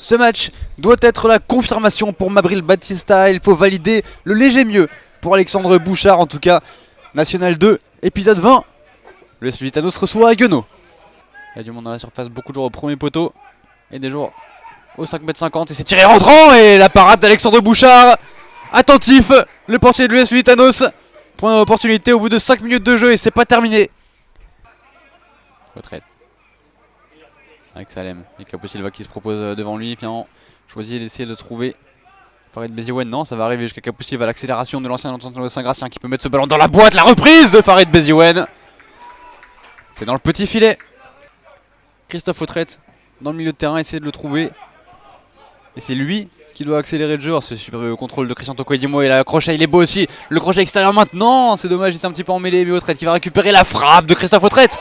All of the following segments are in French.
Ce match doit être la confirmation pour Mabril Batista. Il faut valider le léger mieux pour Alexandre Bouchard, en tout cas. National 2, épisode 20. Le Lusitanos reçoit Haguenau. Il y a du monde dans la surface, beaucoup de joueurs au premier poteau. Et des joueurs au 5,50 m. Et c'est tiré rentrant. Et la parade d'Alexandre Bouchard. Attentif, le portier de l'US Lusitanos prend une opportunité au bout de 5 minutes de jeu. Et c'est pas terminé. Retraite. Avec Salem et Capo Silva qui se propose devant lui. Finalement, choisit d'essayer de trouver Farid Beziouane. Non, ça va arriver jusqu'à Capo Silva. L'accélération de l'ancien Saint-Gratien qui peut mettre ce ballon dans la boîte. La reprise de Farid Beziouane. C'est dans le petit filet. Christophe Autrette dans le milieu de terrain, essayer de le trouver. Et c'est lui qui doit accélérer le jeu. Oh, ce super contrôle de Christian Tokoedimo. Et le crochet, il est beau aussi. Le crochet extérieur maintenant. C'est dommage, il s'est un petit peu emmêlé. Mais Autrette qui va récupérer la frappe de Christophe Autrette.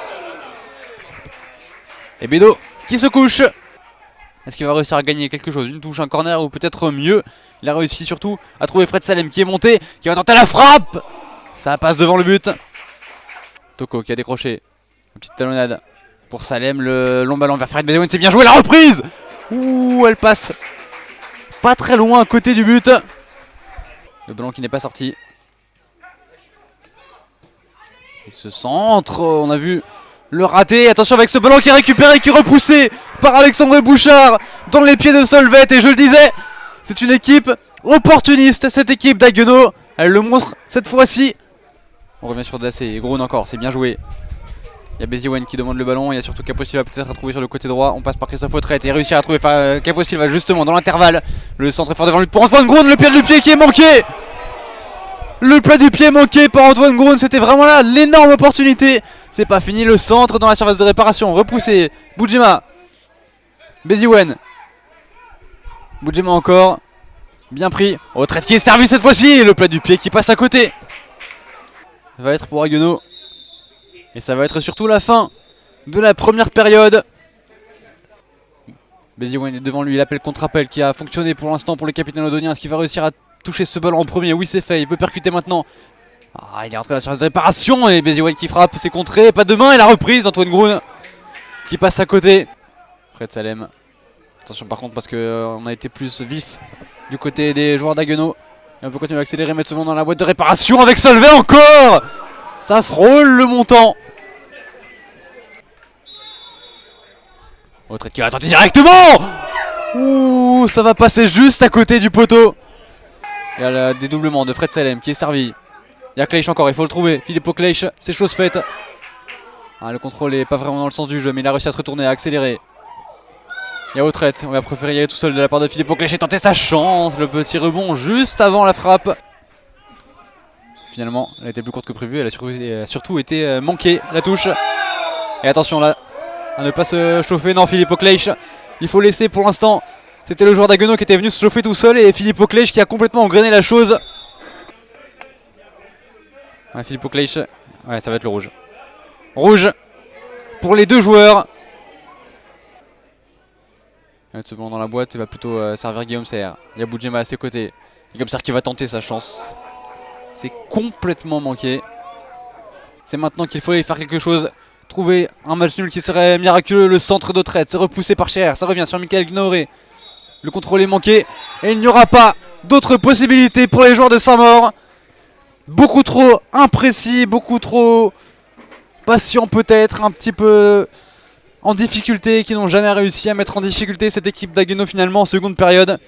Et Bédo qui se couche. Est-ce qu'il va réussir à gagner quelque chose? Une touche, un corner ou peut-être mieux. Il a réussi surtout à trouver Fred Salem qui est monté, qui va tenter la frappe. Ça passe devant le but. Toko qui a décroché. Une petite talonnade pour Salem. Le long ballon vers Farid Beziouane. C'est bien joué, la reprise. Ouh, elle passe pas très loin à côté du but. Le ballon qui n'est pas sorti. Et ce centre, on a vu le raté. Attention avec ce ballon qui est récupéré, qui est repoussé par Alexandre Bouchard dans les pieds de Solvet. Et je le disais, c'est une équipe opportuniste, cette équipe d'Haguenau. Elle le montre cette fois-ci. On revient sur Dassé et Groen encore, c'est bien joué. Il y a Beziouane qui demande le ballon. Il y a surtout Capo Silva peut-être à trouver sur le côté droit. On passe par Christophe Autrette et réussir à trouver Capo Silva justement dans l'intervalle. Le centre est fort devant lui pour Antoine Groen. Le pied du pied qui est manqué. Le plat du pied manqué par Antoine Groen. C'était vraiment là l'énorme opportunité. C'est pas fini, le centre dans la surface de réparation. Repoussé, Boudjema. Beziouane. Boudjema encore. Bien pris. Autrette qui est servi cette fois-ci. Et le plat du pied qui passe à côté. Ça va être pour Haguenau. Et ça va être surtout la fin de la première période. Beziouane est devant lui. Il appelle contre-appel qui a fonctionné pour l'instant pour le capitaine londonien. Est-ce qu'il va réussir à toucher ce ballon en premier? Oui, c'est fait. Il peut percuter maintenant. Ah, il est rentré dans la surface de réparation. Et Beziouane qui frappe. C'est contré. Pas de main. Et la reprise d'Antoine Groen qui passe à côté. Fred Salem. Attention par contre parce qu'on a été plus vif du côté des joueurs d'Haguenau. Et on peut continuer à accélérer. Mettre ce ballon dans la boîte de réparation avec Solvay encore. Ça frôle le montant. Autrette qui va tenter directement. Ouh, ça va passer juste à côté du poteau. Il y a le dédoublement de Fred Salem qui est servi. Il y a Kleisch encore, il faut le trouver. Filippo Kleisch, c'est chose faite. Ah, le contrôle est pas vraiment dans le sens du jeu, mais il a réussi à se retourner, à accélérer. Il y a Autrette, on va préférer y aller tout seul de la part de Filippo Kleisch et tenter sa chance. Le petit rebond juste avant la frappe. Finalement, elle a été plus courte que prévu, elle a surtout été manquée, la touche. Et attention là, à ne pas se chauffer. Non, Filippo Kleisch, il faut laisser pour l'instant. C'était le joueur d'Haguenau qui était venu se chauffer tout seul et Filippo Kleisch qui a complètement engrainé la chose. Ouais, Filippo Kleisch, ouais, ça va être le rouge. Rouge pour les deux joueurs. Il va mettre ce ballon dans la boîte, il va plutôt servir Guillaume Serre. Il y a Boudjema à ses côtés. Guillaume Serre qui va tenter sa chance. C'est complètement manqué. C'est maintenant qu'il faut aller faire quelque chose. Trouver un match nul qui serait miraculeux. Le centre d'Autrette, c'est repoussé par Cher. Ça revient sur Michael Gnoré. Le contrôle est manqué. Et il n'y aura pas d'autres possibilités pour les joueurs de Saint-Maur. Beaucoup trop imprécis, beaucoup trop patient peut-être. Un petit peu en difficulté, qui n'ont jamais réussi à mettre en difficulté cette équipe d'Haguenau finalement en seconde période.